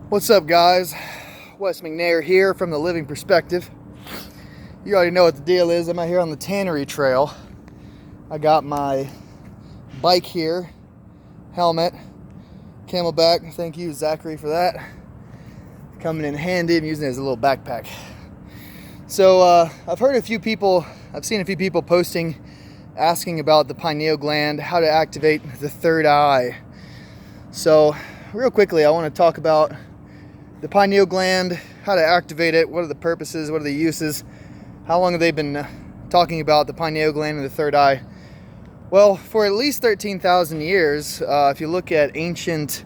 What's up, guys? Wes McNair here from The Living Perspective. You already know what the deal is. I'm out here on the Tannery Trail. I got my bike here, helmet, Camelback. Thank you, Zachary, for that. Coming in handy. I'm using it as a little backpack. So I've seen a few people posting, asking about the pineal gland, how to activate the third eye. So real quickly, I want to talk about the pineal gland, how to activate it, what are the purposes, what are the uses, how long have they been talking about the pineal gland and the third eye? Well, for at least 13,000 years, if you look at ancient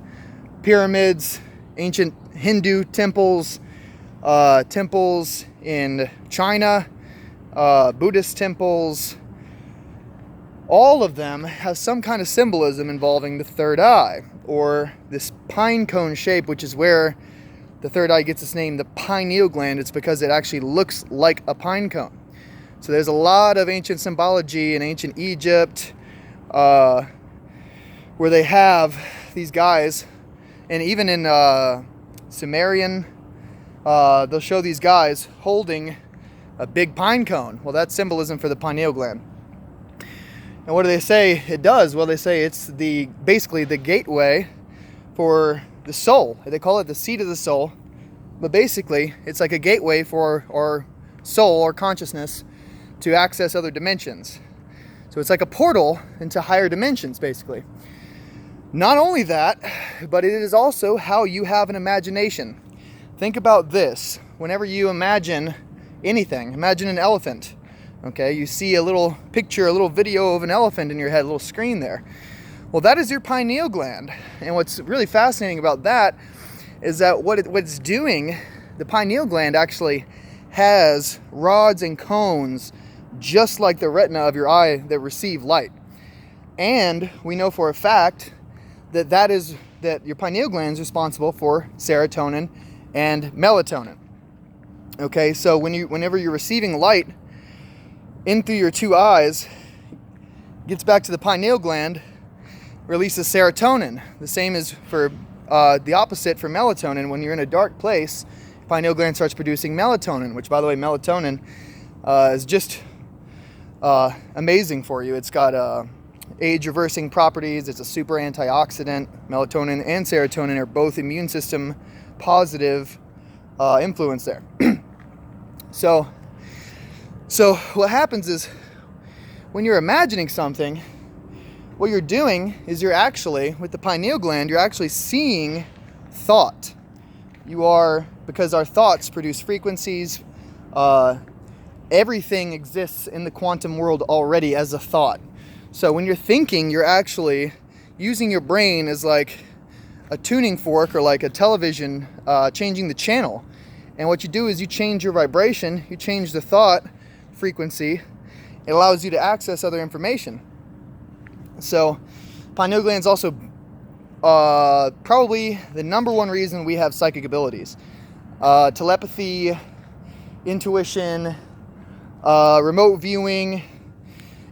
pyramids, ancient Hindu temples, temples in China, Buddhist temples, all of them have some kind of symbolism involving the third eye, or this pine cone shape, which is where the third eye gets its name, the pineal gland. It's because it actually looks like a pine cone. So there's a lot of ancient symbology in ancient Egypt where they have these guys, and even in Sumerian, they'll show these guys holding a big pine cone. Well, that's symbolism for the pineal gland. And what do they say it does? Well, they say it's basically the gateway for the soul. They call it the seat of the soul, but basically it's like a gateway for our soul or consciousness to access other dimensions. So it's like a portal into higher dimensions, basically. Not only that, but it is also how you have an imagination. Think about this. Whenever you imagine anything, imagine an elephant. Okay, you see a little picture, a little video of an elephant in your head, a little screen there. Well, that is your pineal gland. And what's really fascinating about that is that what it's doing, the pineal gland actually has rods and cones just like the retina of your eye that receive light. And we know for a fact that your pineal gland is responsible for serotonin and melatonin. Okay, so whenever you're receiving light in through your two eyes, gets back to the pineal gland, releases serotonin. The same is for the opposite for melatonin. When you're in a dark place, pineal gland starts producing melatonin, which, by the way, melatonin is just amazing for you. It's got age-reversing properties. It's a super antioxidant. Melatonin and serotonin are both immune system positive influence there. So what happens is when you're imagining something, what you're doing is with the pineal gland, you're actually seeing thought. Because our thoughts produce frequencies, everything exists in the quantum world already as a thought. So when you're thinking, you're actually using your brain as like a tuning fork or like a television, changing the channel. And what you do is you change your vibration, you change the thought frequency. It allows you to access other information. So pineal gland is also probably the number one reason we have psychic abilities. Telepathy, intuition, remote viewing,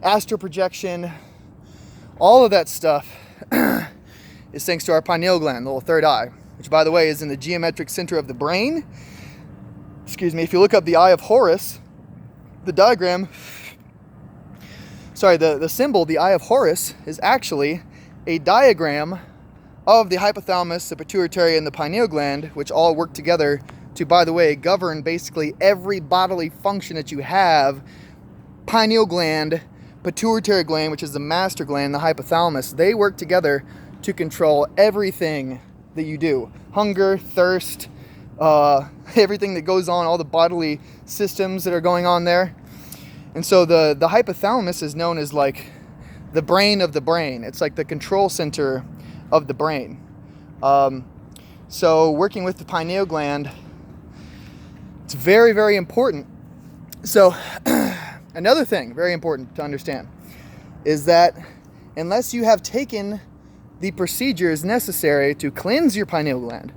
astral projection, all of that stuff is thanks to our pineal gland, the little third eye, which, by the way, is in the geometric center of the brain. Excuse me, if you look up the Eye of Horus, the symbol, the Eye of Horus, is actually a diagram of the hypothalamus, the pituitary, and the pineal gland, which all work together to, by the way, govern basically every bodily function that you have. Pineal gland, pituitary gland, which is the master gland, the hypothalamus, they work together to control everything that you do. Hunger, thirst, everything that goes on, all the bodily systems that are going on there. And so the hypothalamus is known as like the brain of the brain. It's like the control center of the brain. So working with the pineal gland, it's very, very important. So another thing very important to understand is that unless you have taken the procedures necessary to cleanse your pineal gland,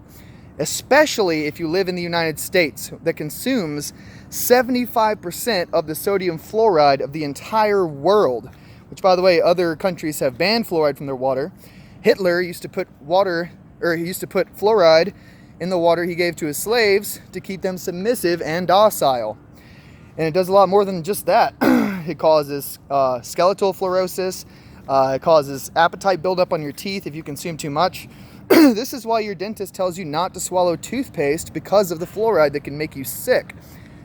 especially if you live in the United States that consumes 75% of the sodium fluoride of the entire world, which, by the way, other countries have banned fluoride from their water. Hitler used to put fluoride in the water he gave to his slaves to keep them submissive and docile. And it does a lot more than just that. It causes skeletal fluorosis. It causes appetite buildup on your teeth if you consume too much. This is why your dentist tells you not to swallow toothpaste, because of the fluoride that can make you sick.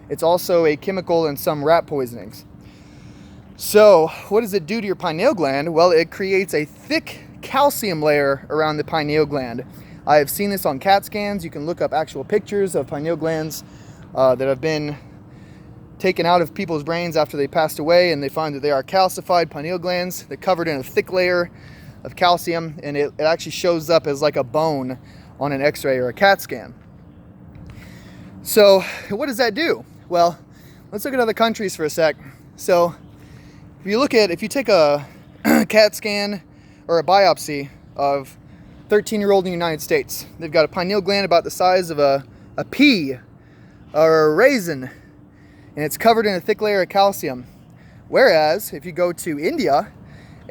It's also a chemical in some rat poisonings. So what does it do to your pineal gland? Well, it creates a thick calcium layer around the pineal gland. I have seen this on CAT scans. You can look up actual pictures of pineal glands that have been taken out of people's brains after they passed away, and they find that they are calcified pineal glands. They're covered in a thick layer of calcium, and it actually shows up as like a bone on an x-ray or a CAT scan. So what does that do? Well, let's look at other countries for a sec. So if you take a CAT scan or a biopsy of 13-year-old in the United States, they've got a pineal gland about the size of a pea or a raisin, and it's covered in a thick layer of calcium. Whereas if you go to India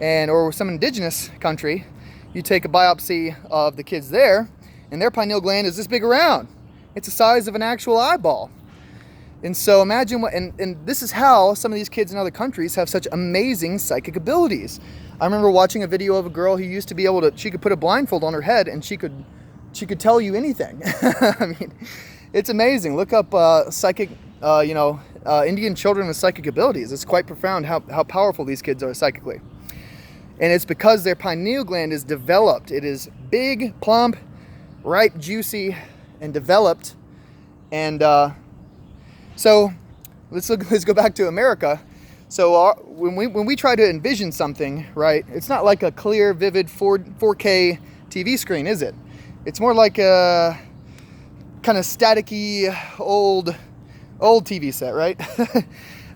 or some indigenous country, you take a biopsy of the kids there, and their pineal gland is this big around. It's the size of an actual eyeball. And so imagine and this is how some of these kids in other countries have such amazing psychic abilities. I remember watching a video of a girl who used to be able to, she could put a blindfold on her head and she could tell you anything. I mean, it's amazing. Look up psychic, Indian children with psychic abilities. It's quite profound how powerful these kids are psychically. And it's because their pineal gland is developed. It is big, plump, ripe, juicy, and developed. And so let's go back to America. So when we try to envision something, right, it's not like a clear, vivid 4K TV screen, is it? It's more like a kind of staticky old TV set, right?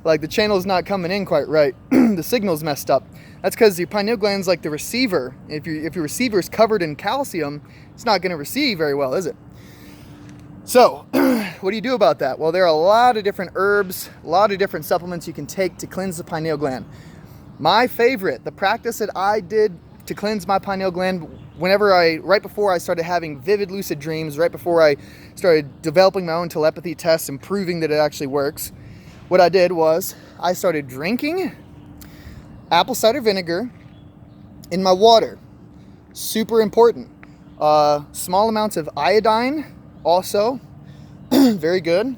Like the channel's not coming in quite right. The signal's messed up. That's because your pineal gland's like the receiver. If your receiver is covered in calcium, it's not going to receive very well, is it? So what do you do about that? Well, there are a lot of different herbs, a lot of different supplements you can take to cleanse the pineal gland. My favorite, the practice that I did to cleanse my pineal gland right before I started having vivid lucid dreams, right before I started developing my own telepathy tests and proving that it actually works, what I did was I started drinking apple cider vinegar in my water. Super important. Small amounts of iodine also, very good.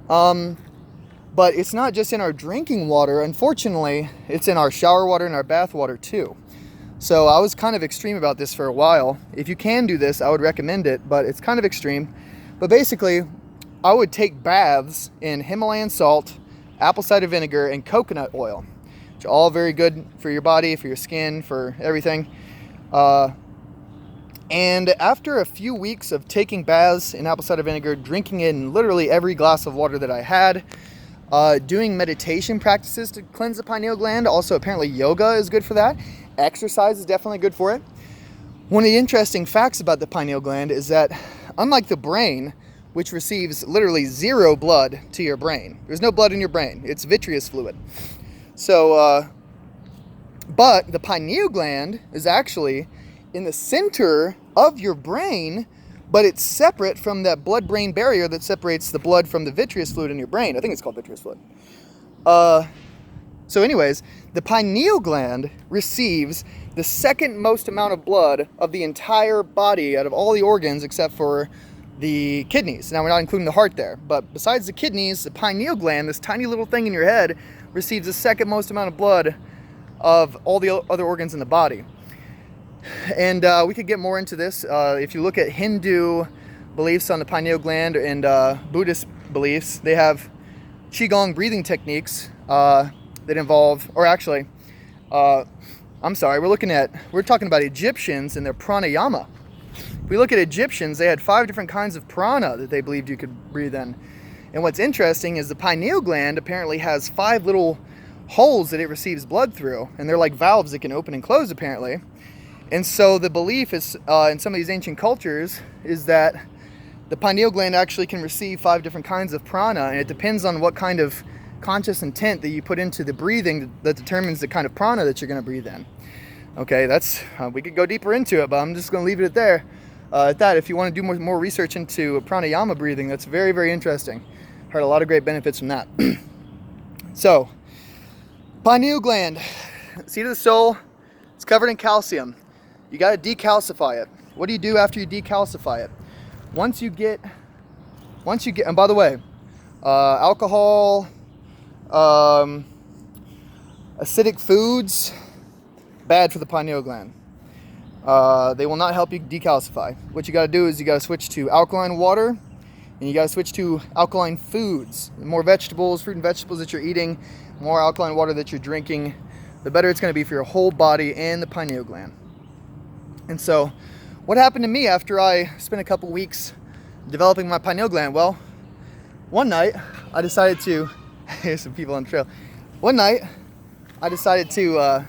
But it's not just in our drinking water. Unfortunately, it's in our shower water and our bath water too. So I was kind of extreme about this for a while. If you can do this, I would recommend it, but it's kind of extreme. But basically, I would take baths in Himalayan salt, apple cider vinegar, and coconut oil, which are all very good for your body, for your skin, for everything. And after a few weeks of taking baths in apple cider vinegar, drinking it in literally every glass of water that I had, doing meditation practices to cleanse the pineal gland. Also, apparently yoga is good for that. Exercise is definitely good for it. One of the interesting facts about the pineal gland is that, unlike the brain, which receives literally zero blood to your brain, there's no blood in your brain. It's vitreous fluid. So, but the pineal gland is actually in the center of your brain, but it's separate from that blood-brain barrier that separates the blood from the vitreous fluid in your brain. I think it's called vitreous fluid. So anyways, the pineal gland receives the second most amount of blood of the entire body out of all the organs except for the kidneys. Now, we're not including the heart there, but besides the kidneys, the pineal gland, this tiny little thing in your head, receives the second most amount of blood of all the other organs in the body. And we could get more into this. If you look at Hindu beliefs on the pineal gland and Buddhist beliefs, they have Qigong breathing techniques that involve, or actually, I'm sorry, we're talking about Egyptians and their pranayama. If we look at Egyptians, they had 5 different kinds of prana that they believed you could breathe in. And what's interesting is the pineal gland apparently has 5 little holes that it receives blood through, and they're like valves that can open and close apparently. And so the belief is, in some of these ancient cultures, is that the pineal gland actually can receive 5 different kinds of prana, and it depends on what kind of conscious intent that you put into the breathing that determines the kind of prana that you're going to breathe in. Okay, we could go deeper into it, but I'm just going to leave it at there. At that, if you want to do more research into pranayama breathing, that's very, very interesting. Heard a lot of great benefits from that. So, pineal gland, seat of the soul, it's covered in calcium. You got to decalcify it. What do you do after you decalcify it? Once you get, and by the way, alcohol, acidic foods, bad for the pineal gland. They will not help you decalcify. What you got to do is you got to switch to alkaline water, and you got to switch to alkaline foods. The more vegetables, fruit and vegetables that you're eating, more alkaline water that you're drinking, the better it's going to be for your whole body and the pineal gland. And so, what happened to me after I spent a couple weeks developing my pineal gland? Well, one night I decided to, here's some people on the trail. One night I decided to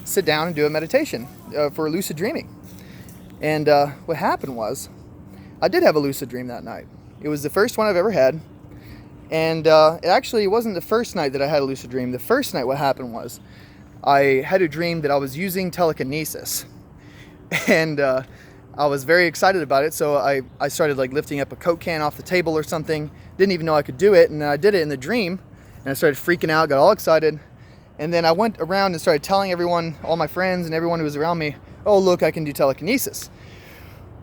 sit down and do a meditation for lucid dreaming. And what happened was, I did have a lucid dream that night. It was the first one I've ever had. And it actually wasn't the first night that I had a lucid dream. The first night what happened was, I had a dream that I was using telekinesis. And I was very excited about it, so I started like lifting up a Coke can off the table or something. Didn't even know I could do it, and then I did it in the dream, and I started freaking out, got all excited. And then I went around and started telling everyone, all my friends and everyone who was around me, oh look, I can do telekinesis.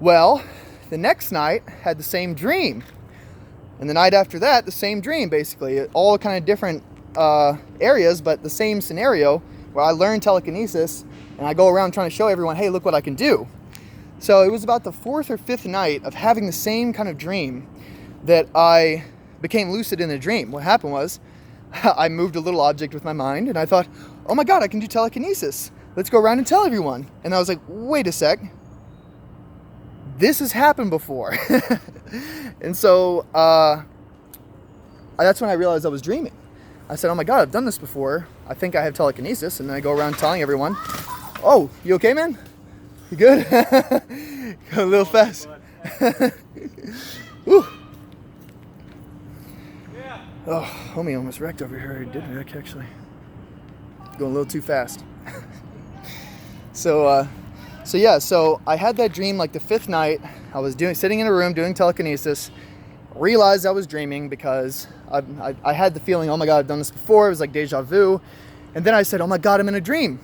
Well, the next night had the same dream. And the night after that, the same dream, basically. All kind of different areas, but the same scenario where I learned telekinesis, and I go around trying to show everyone, hey, look what I can do. So it was about the fourth or fifth night of having the same kind of dream that I became lucid in the dream. What happened was, I moved a little object with my mind, and I thought, oh my God, I can do telekinesis. Let's go around and tell everyone. And I was like, wait a sec. This has happened before. And so that's when I realized I was dreaming. I said, oh my God, I've done this before. I think I have telekinesis. And then I go around telling everyone, oh, you okay, man? You good? Go a little fast. Woo. Oh, homie almost wrecked over here. He did wreck, actually. Going a little too fast. So I had that dream like the fifth night. I was sitting in a room doing telekinesis. Realized I was dreaming because I had the feeling, oh my God, I've done this before. It was like deja vu. And then I said, oh my God, I'm in a dream.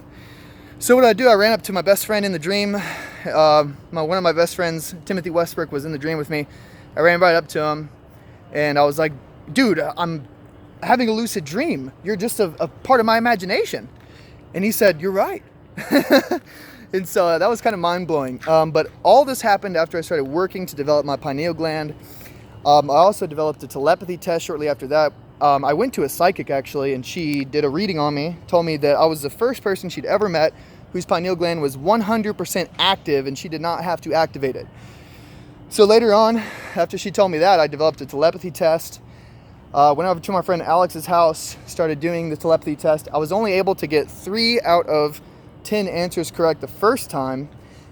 So what did I do? I ran up to my best friend in the dream. One of my best friends, Timothy Westbrook, was in the dream with me. I ran right up to him, and I was like, dude, I'm having a lucid dream. You're just a part of my imagination. And he said, you're right. And so that was kind of mind-blowing. But all this happened after I started working to develop my pineal gland. I also developed a telepathy test shortly after that. I went to a psychic, actually, and she did a reading on me, told me that I was the first person she'd ever met whose pineal gland was 100% active, and she did not have to activate it. So later on, after she told me that, I developed a telepathy test. Went over to my friend Alex's house, started doing the telepathy test. I was only able to get 3 out of 10 answers correct the first time.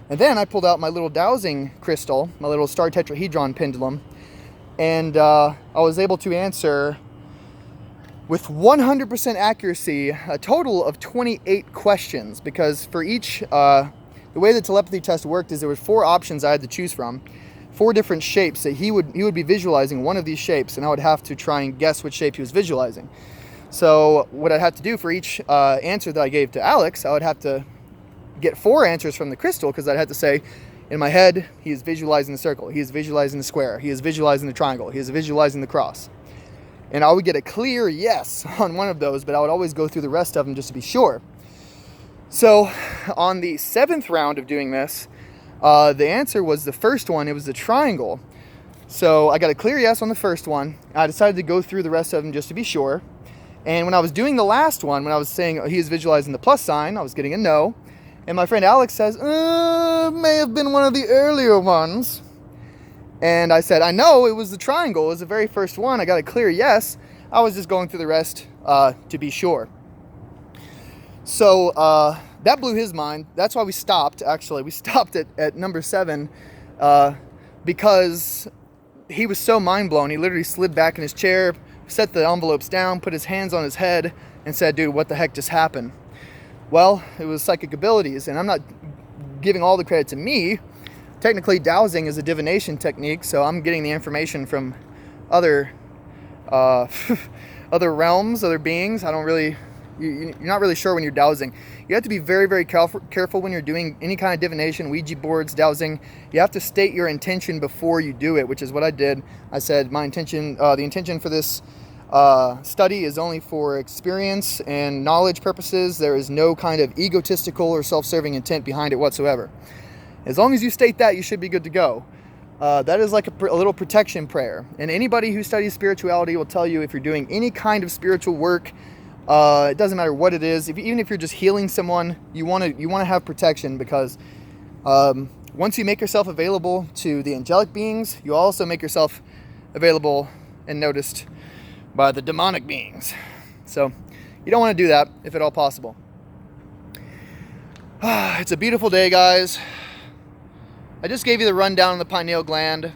And then I pulled out my little dowsing crystal, my little star tetrahedron pendulum, and I was able to answer with 100% accuracy a total of 28 questions, because for each, the way the telepathy test worked is there were 4 options I had to choose from, 4 different shapes that he would be visualizing one of these shapes, and I would have to try and guess which shape he was visualizing. So what I'd have to do for each answer that I gave to Alex, I would have to get 4 answers from the crystal, because I'd have to say, in my head, he is visualizing the circle, he is visualizing the square, he is visualizing the triangle, he is visualizing the cross. And I would get a clear yes on one of those, but I would always go through the rest of them just to be sure. So on the 7th round of doing this, the answer was the first one. It was the triangle. So I got a clear yes on the first one. I decided to go through the rest of them just to be sure. And when I was doing the last one, when I was saying he is visualizing the plus sign, I was getting a no. And my friend Alex says, may have been one of the earlier ones. And I said, I know, it was the triangle. It was the very first one. I got a clear yes. I was just going through the rest to be sure. So that blew his mind. That's why we stopped, actually. We stopped at number 7 because he was so mind blown. He literally slid back in his chair, set the envelopes down, put his hands on his head, and said, dude, what the heck just happened? Well, it was psychic abilities, and I'm not giving all the credit to me. technically dowsing is a divination technique, so I'm getting the information from other other realms, other beings. I don't really, you're not really sure when you're dowsing. You have to be very, very careful when you're doing any kind of divination, Ouija boards, dowsing. You have to state your intention before you do it, which is what I did. I said my intention, the intention for this study is only for experience and knowledge purposes. There is no kind of egotistical or self-serving intent behind it whatsoever. As long as you state that, you should be good to go. That is like a little protection prayer. And anybody who studies spirituality will tell you, if you're doing any kind of spiritual work, it doesn't matter what it is. Even if you're just healing someone, you want to have protection, because once you make yourself available to the angelic beings, you also make yourself available and noticed by the demonic beings. So you don't want to do that if at all possible. It's a beautiful day, guys. I just gave you the rundown on the pineal gland.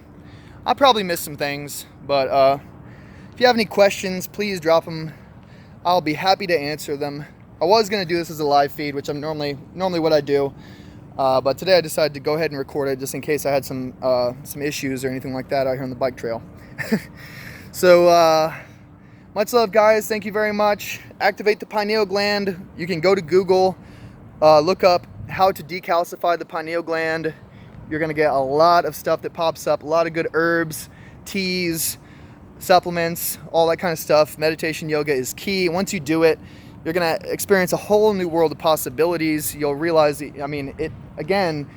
I probably missed some things, but if you have any questions, please drop them. I'll be happy to answer them. I was going to do this as a live feed, which I'm normally what I do, but today I decided to go ahead and record it just in case I had some issues or anything like that out here on the bike trail. So much love, guys. Thank you very much. Activate the pineal gland. You can go to Google, look up how to decalcify the pineal gland. You're going to get a lot of stuff that pops up, a lot of good herbs, teas, supplements, all that kind of stuff. Meditation, yoga is key. Once you do it, you're going to experience a whole new world of possibilities. You'll realize, again,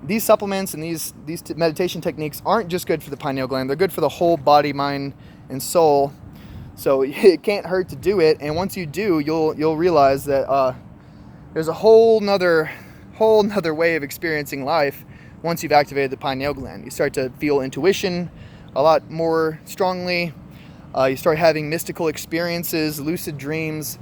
these supplements and these meditation techniques aren't just good for the pineal gland. They're good for the whole body, mind, and soul. So it can't hurt to do it. And once you do, you'll realize that there's a whole nother way of experiencing life. Once you've activated the pineal gland, you start to feel intuition a lot more strongly. You start having mystical experiences, lucid dreams,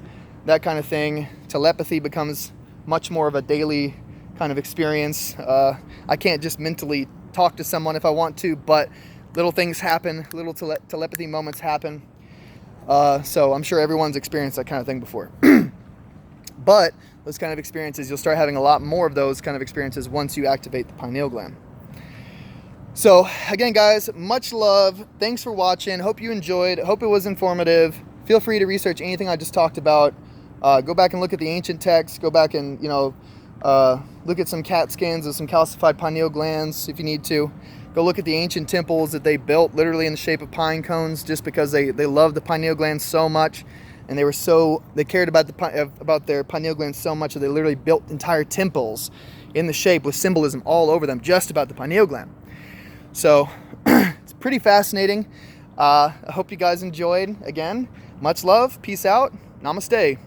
that kind of thing. Telepathy becomes much more of a daily kind of experience. I can't just mentally talk to someone if I want to, but little things happen, little telepathy moments happen. So I'm sure everyone's experienced that kind of thing before. But those kind of experiences, you'll start having a lot more of those kind of experiences once you activate the pineal gland. So again, guys, much love. Thanks for watching. Hope you enjoyed. Hope it was informative. Feel free to research anything I just talked about. Go back and look at the ancient texts. Go back and, look at some CAT scans of some calcified pineal glands if you need to. Go look at the ancient temples that they built literally in the shape of pine cones, just because they loved the pineal gland so much. And they cared about their pineal glands so much that they literally built entire temples in the shape with symbolism all over them just about the pineal gland. So it's pretty fascinating. I hope you guys enjoyed. Again, much love. Peace out. Namaste.